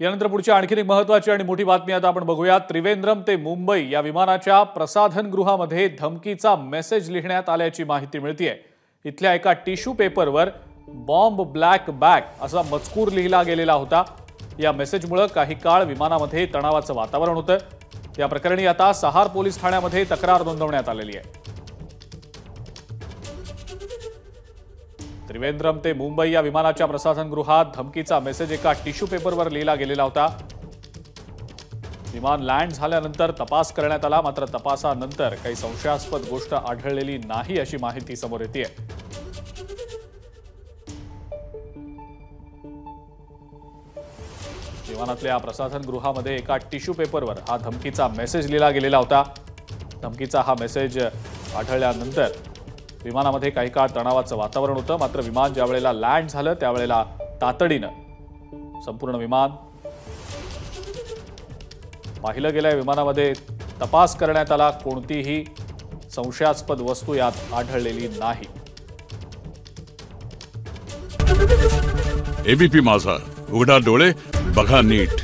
यानंतर पुढची आणखी एक महत्त्वाची आणि मोठी बातमी आता आपण बघूया। त्रिवेंद्रम ते मुंबई या विमानाच्या प्रसाधनगृहामध्ये धमकीचा मेसेज लिहिण्यात आल्याची माहिती मिळतेय। इथल्या एका टिश्यू पेपरवर बॉम्ब ब्लॅक बॅग असा मजकूर लिहिला गेलेला होता। या मेसेजमुळे काही काळ विमानामध्ये तणावाचं वातावरण होतं। या प्रकरणी आता सहार पोलीस ठाण्यामध्ये तक्रार नोंदवण्यात आलेली आहे। त्रिवेंद्रम ते मुंबई या विमानाच्या प्रसाधनगृहात धमकीचा मेसेज एका टिश्यू पेपरवर लिहिला गेलेला होता। विमान लँड झाल्यानंतर तपास करण्यात आला, मात्र तपासानंतर काही संशयास्पद गोष्ट आढळलेली नाही अशी माहिती समोर येतेय। विमानातल्या प्रसाधनगृहामध्ये एका टिश्यू पेपरवर हा धमकीचा मेसेज लिहिला गेलेला होता। धमकीचा हा मेसेज आढळल्यानंतर विमानामध्ये काही काळ तणावाचं वातावरण होतं, मात्र विमान ज्या वेळेला लँड झालं त्यावेळेला तातडीनं संपूर्ण विमान पाहिलं गेलं। विमानामध्ये तपास करण्यात आला, कोणतीही संशयास्पद वस्तू यात आढळलेली नाही। एबीपी माझा, उघडा डोळे बघा नीट।